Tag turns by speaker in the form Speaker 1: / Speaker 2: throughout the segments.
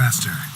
Speaker 1: faster.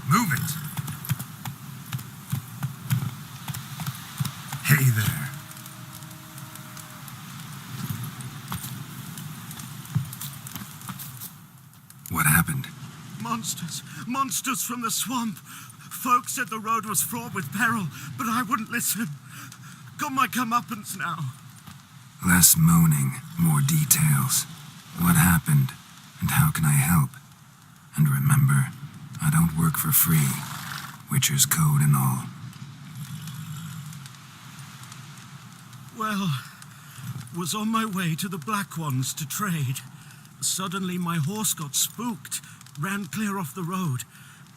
Speaker 1: Move it! Hey there. What happened?
Speaker 2: Monsters. Monsters from the swamp. Folks said the road was fraught with peril, but I wouldn't listen. Got my comeuppance now.
Speaker 1: Less moaning, more details. What happened, and how can I help? And remember, I don't work for free. Witcher's code and all.
Speaker 2: Well, was on my way to the Black Ones to trade. Suddenly my horse got spooked, ran clear off the road.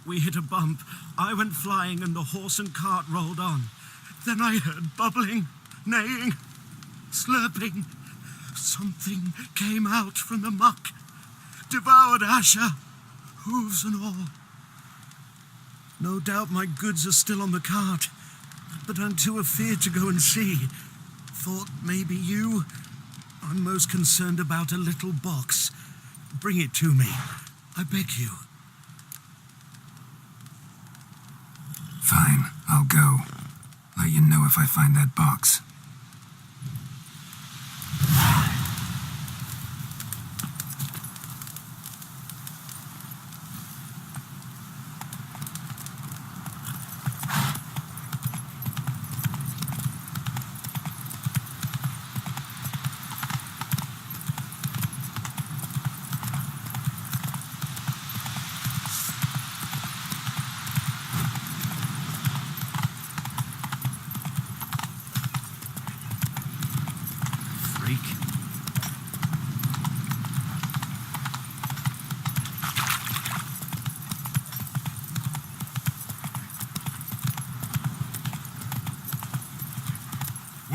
Speaker 2: We hit a bump, I went flying and the horse and cart rolled on. Then I heard bubbling, neighing, slurping. Something came out from the muck, devoured Asher, hooves and all. No doubt my goods are still on the cart, but I'm too afeard to go and see. Thought maybe you. I'm most concerned about a little box. Bring it to me, I beg you.
Speaker 1: Fine, I'll go. Let you know if I find that box.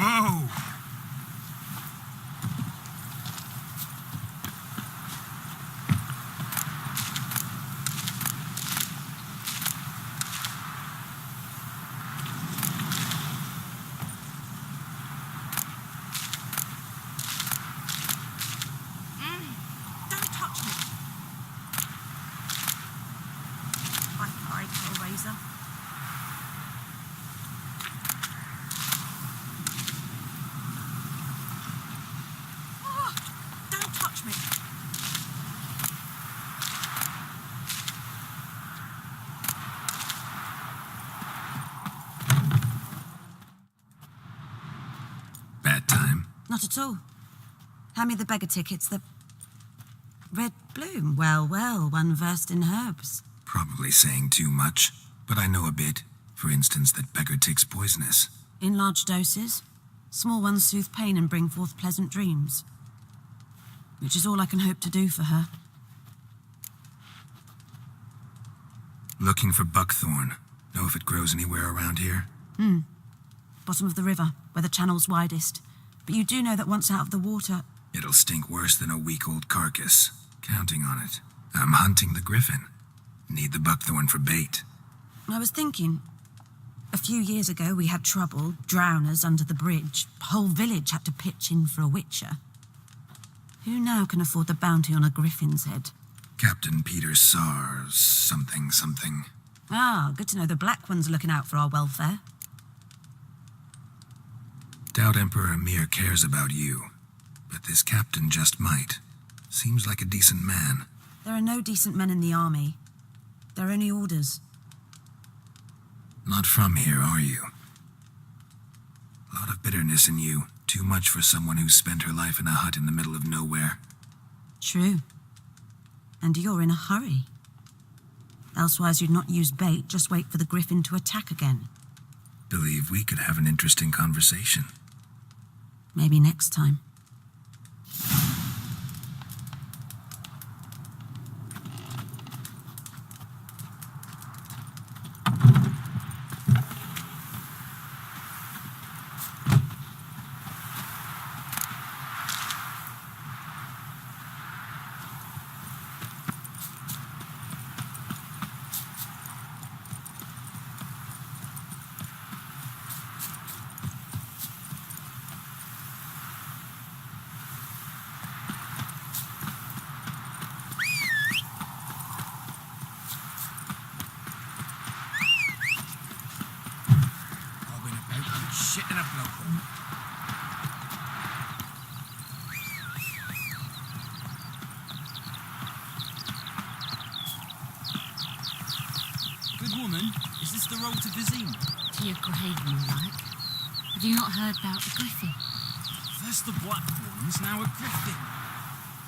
Speaker 1: Whoa!
Speaker 3: Don't touch me. I cried for a razor. Oh, don't touch me.
Speaker 1: Bad time?
Speaker 3: Not at all. Hand me the beggar tickets, the red bloom. Well, one versed in herbs.
Speaker 1: Probably saying too much, but I know a bit. For instance, that beggar tick's poisonous.
Speaker 3: In large doses. Small ones soothe pain and bring forth pleasant dreams. Which is all I can hope to do for her.
Speaker 1: Looking for buckthorn. Know if it grows anywhere around here?
Speaker 3: Bottom of the river, where the channel's widest. But you do know that once out of the water...
Speaker 1: It'll stink worse than a week-old carcass. Counting on it. I'm hunting the griffin. Need the buckthorn for bait.
Speaker 3: I was thinking, a few years ago we had trouble, drowners under the bridge. Whole village had to pitch in for a witcher. Who now can afford the bounty on a griffin's head?
Speaker 1: Captain Peter Sars, something.
Speaker 3: Ah, good to know the Black One's looking out for our welfare.
Speaker 1: Doubt Emperor Emir cares about you. But this captain just might. Seems like a decent man.
Speaker 3: There are no decent men in the army. They're only orders.
Speaker 1: Not from here, are you? A lot of bitterness in you. Too much for someone who's spent her life in a hut in the middle of nowhere.
Speaker 3: True. And you're in a hurry. Elsewise you'd not use bait, just wait for the griffin to attack again.
Speaker 1: Believe we could have an interesting conversation.
Speaker 3: Maybe next time.
Speaker 4: Shit in a bloke.
Speaker 5: Good woman, is this the road to Vizim?
Speaker 6: To your grave, more like. Have you not heard about the griffin?
Speaker 5: First the black ones, now a griffin.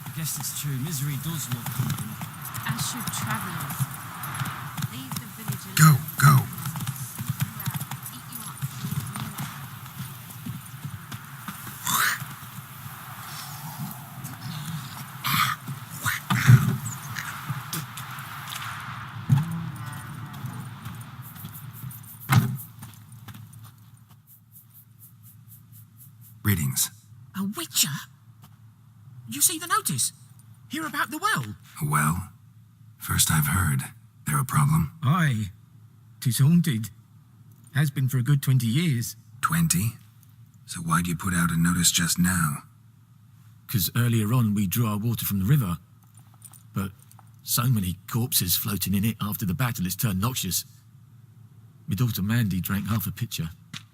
Speaker 5: I guess it's true, misery does love company.
Speaker 6: As should travellers. Leave the village alone.
Speaker 1: Go.
Speaker 6: Eat you up, leave you up.
Speaker 1: Greetings.
Speaker 4: A witcher? You see the notice? Hear about the well?
Speaker 1: Well, first I've heard. There a problem?
Speaker 4: Aye. 'Tis haunted. Has been for a good 20 years.
Speaker 1: 20? So why'd you put out a notice just now?
Speaker 4: 'Cause earlier on we drew our water from the river. But so many corpses floating in it after the battle it's turned noxious. My daughter Mandy drank half a pitcher.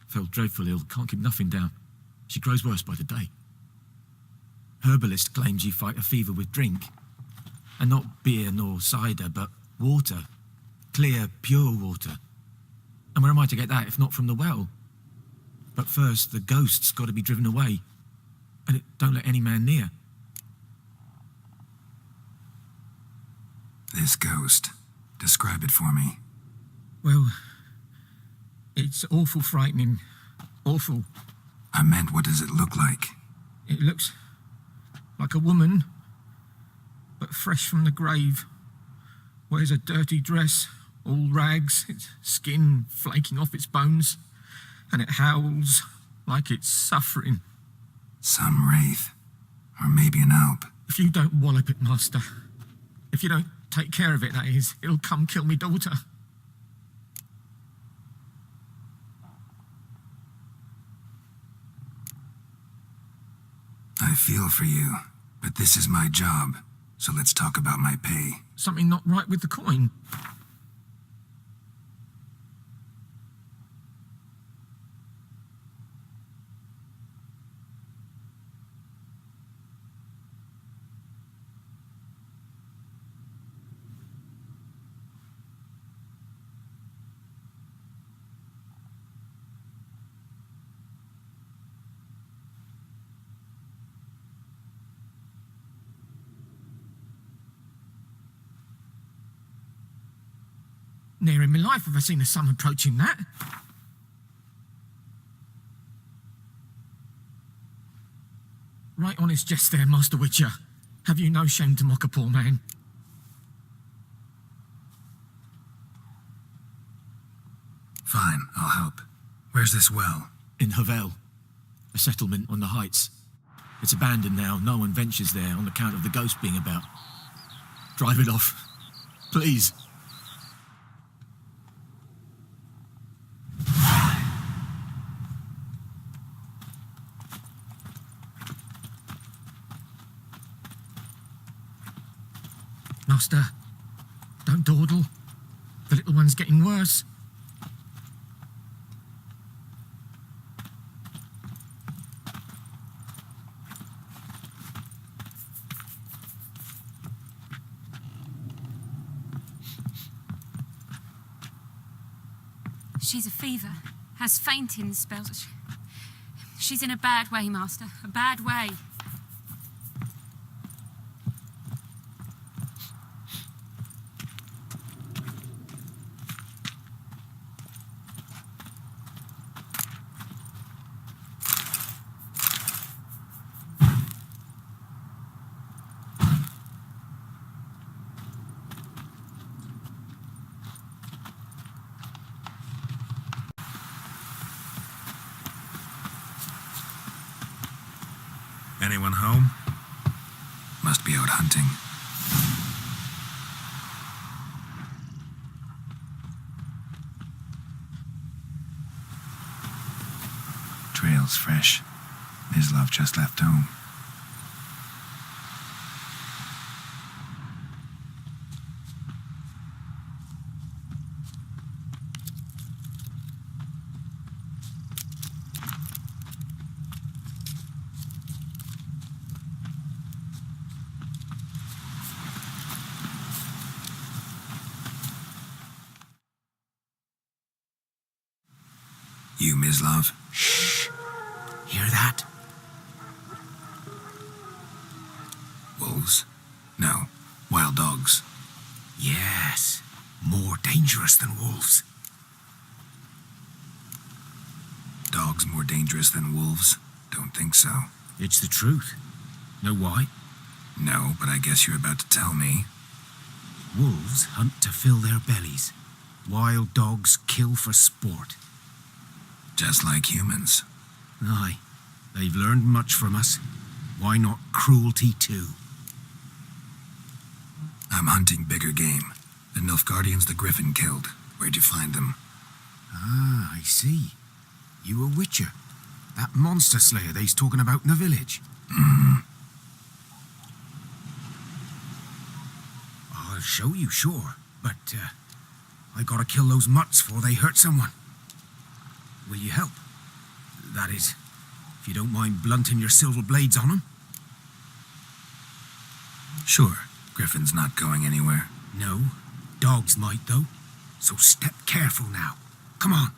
Speaker 4: Fell dreadful ill, can't keep nothing down. She grows worse by the day. Herbalist claims you fight a fever with drink. And not beer nor cider, but water. Clear, pure water. And where am I to get that if not from the well? But first, the ghost's got to be driven away. And it don't let any man near.
Speaker 1: This ghost. Describe it for me.
Speaker 4: Well, it's awful frightening. Awful.
Speaker 1: I meant, what does it look like?
Speaker 4: It looks like a woman, but fresh from the grave. Wears a dirty dress, all rags, its skin flaking off its bones, and it howls like it's suffering.
Speaker 1: Some wraith. Or maybe an alp.
Speaker 4: If you don't wallop it, Master, if you don't take care of it, that is, it'll come kill me daughter.
Speaker 1: I feel for you, but this is my job, so let's talk about my pay.
Speaker 4: Something not right with the coin. Near in my life have I seen a sum approaching that. Right honest jest there, Master Witcher. Have you no shame to mock a poor man?
Speaker 1: Fine, I'll help. Where's this well?
Speaker 4: In Havel, a settlement on the heights. It's abandoned now. No one ventures there on account of the ghost being about. Drive it off, please. Master, don't dawdle. The little one's getting worse.
Speaker 6: She's a fever, has fainting spells. She's in a bad way, Master, a bad way.
Speaker 1: Anyone home? Must be out hunting. Trail's fresh. Mislav just left home. You, Mislav?
Speaker 2: Shh. Hear that?
Speaker 1: Wolves? No. Wild dogs.
Speaker 2: Yes. More dangerous than wolves.
Speaker 1: Dogs more dangerous than wolves? Don't think so.
Speaker 2: It's the truth. Know why?
Speaker 1: No, but I guess you're about to tell me.
Speaker 2: Wolves hunt to fill their bellies. Wild dogs kill for sport.
Speaker 1: Just like humans.
Speaker 2: Aye. They've learned much from us. Why not cruelty too?
Speaker 1: I'm hunting bigger game. The Nilfgaardians the Griffin killed. Where'd you find them?
Speaker 2: Ah, I see. You a witcher. That monster slayer they's talking about in the village. I'll show you, sure. But, I gotta kill those mutts before they hurt someone. Will you help? That is, if you don't mind blunting your silver blades on them.
Speaker 1: Sure. Griffin's not going anywhere.
Speaker 2: No. Dogs might, though. So step careful now. Come on.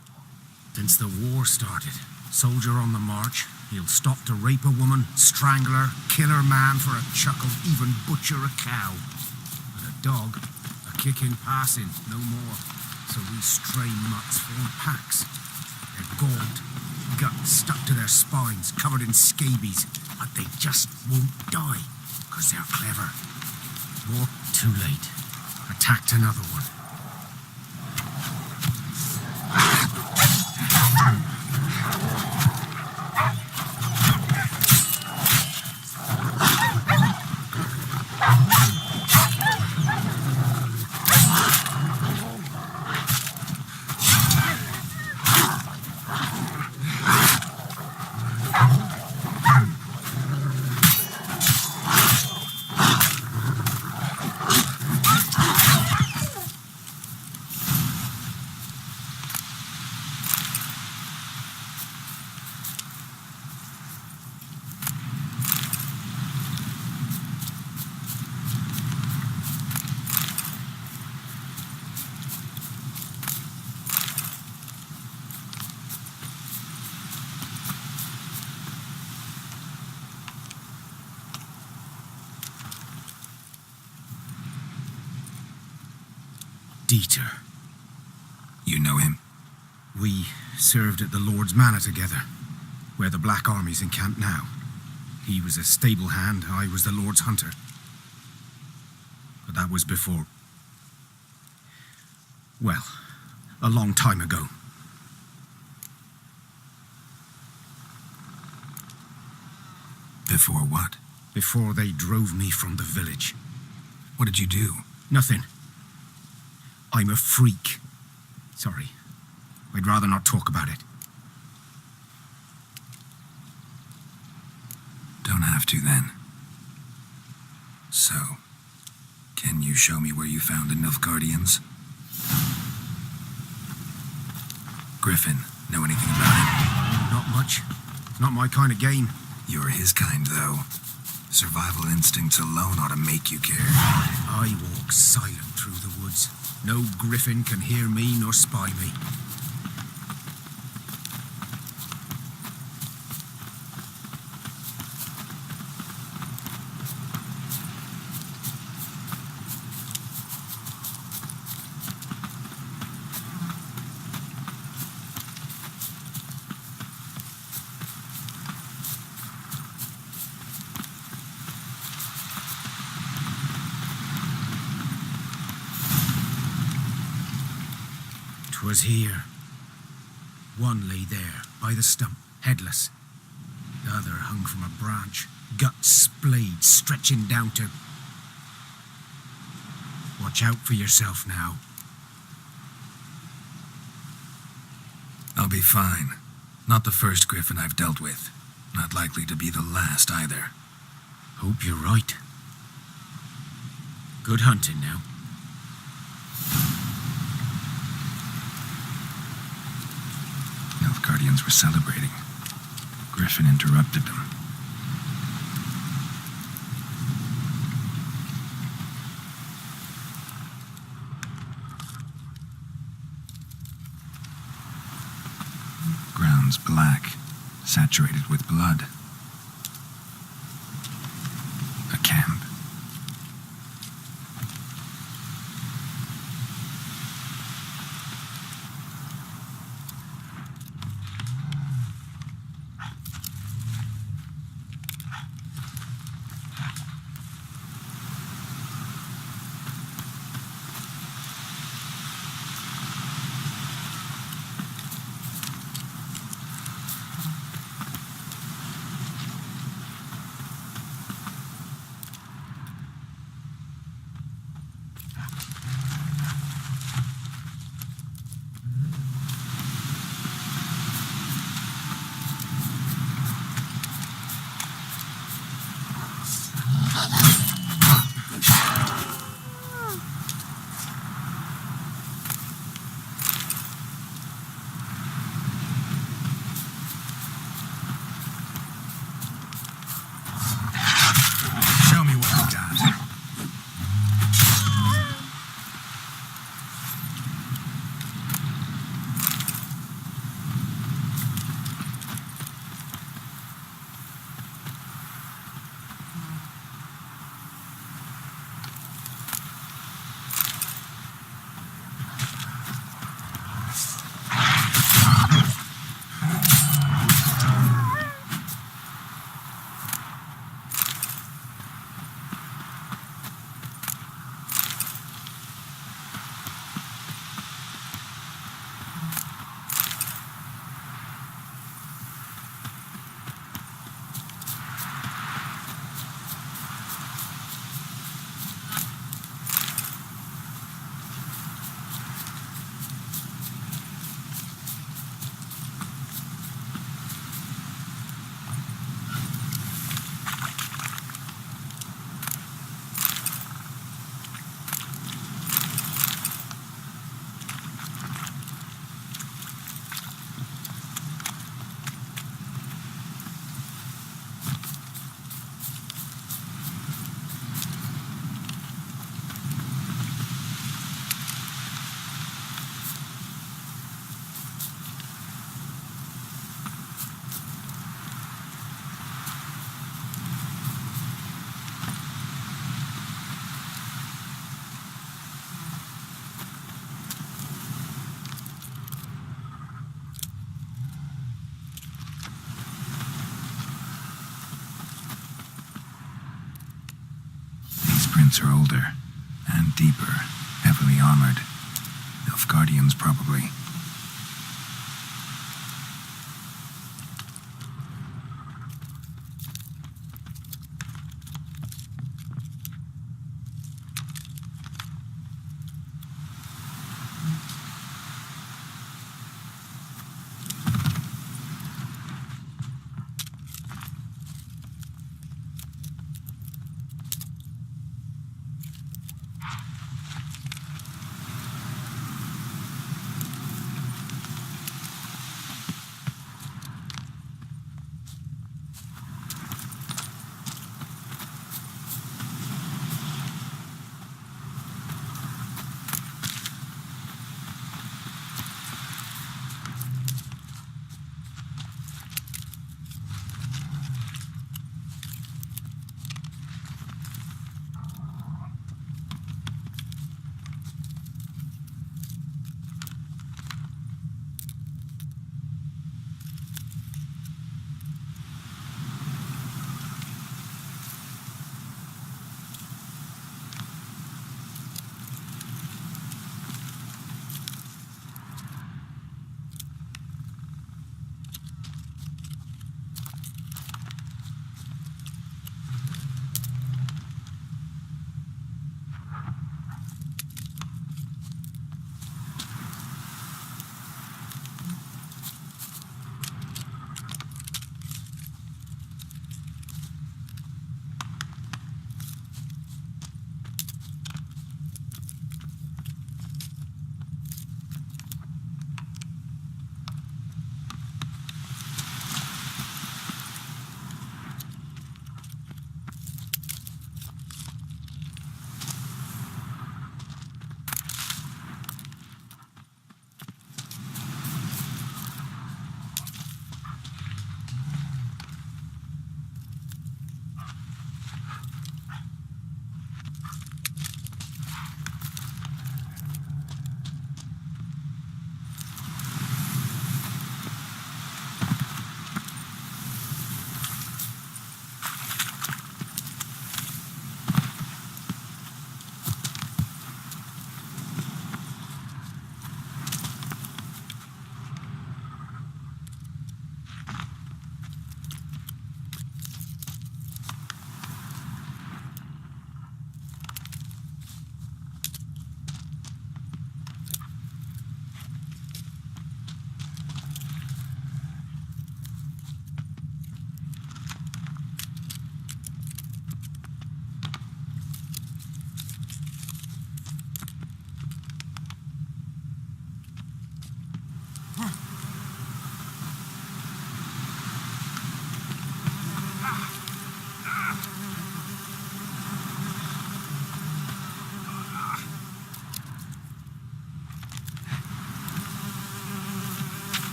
Speaker 2: Since the war started, soldier on the march, he'll stop to rape a woman, strangle her, kill her man for a chuckle, even butcher a cow. But a dog, a kick in passing, no more. So these stray mutts form packs. They're gaunt, guts stuck to their spines, covered in scabies, but they just won't die, because they're clever. Or too late. Attacked another one.
Speaker 7: Dieter.
Speaker 1: You know him?
Speaker 7: We served at the Lord's Manor together, where the Black Army's encamped now. He was a stable hand, I was the Lord's hunter. But that was before... well, a long time ago.
Speaker 1: Before what?
Speaker 7: Before they drove me from the village.
Speaker 1: What did you do?
Speaker 7: Nothing. I'm a freak. Sorry. I'd rather not talk about it.
Speaker 1: Don't have to then. So, can you show me where you found the Nilfgaardians? Griffin, know anything about him?
Speaker 7: Not much. Not my kind of game.
Speaker 1: You're his kind, though. Survival instincts alone ought to make you care.
Speaker 7: I walk silent through the woods. No griffin can hear me nor spy me. Was here. One lay there, by the stump, headless. The other hung from a branch, guts splayed, stretching down to... Watch out for yourself now.
Speaker 1: I'll be fine. Not the first griffin I've dealt with. Not likely to be the last either.
Speaker 7: Hope you're right. Good hunting now.
Speaker 1: Guardians were celebrating. Griffin interrupted them. Ground's black, saturated with blood. A camp. Footprints are older and deeper, heavily armored. Nilfgaardians, probably.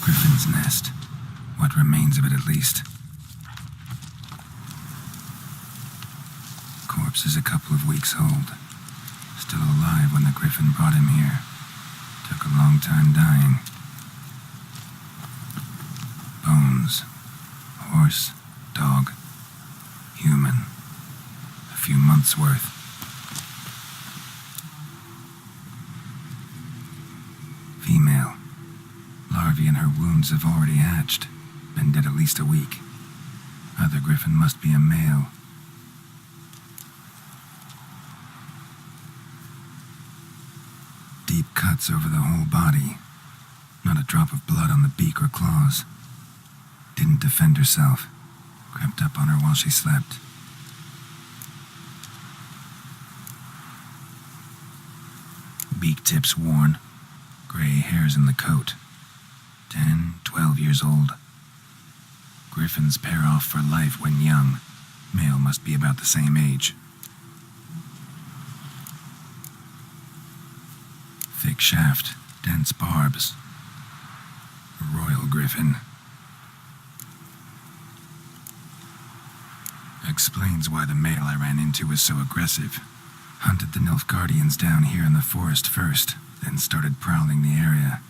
Speaker 1: Griffin's nest. What remains of it, at least. Corpse is a couple of weeks old. Still alive when the Griffin brought him here. Took a long time dying. Bones. Horse. Dog. Human. A few months' worth. Female. Larvae in her wounds have already hatched. Been dead at least a week. Other Griffin must be a male. Deep cuts over the whole body. Not a drop of blood on the beak or claws. Didn't defend herself. Crept up on her while she slept. Beak tips worn. Gray hairs in the coat. 10, 12 years old. Griffins pair off for life when young. Male must be about the same age. Thick shaft, dense barbs. A royal griffin. Explains why the male I ran into was so aggressive. Hunted the Nilfgaardians down here in the forest first, then started prowling the area.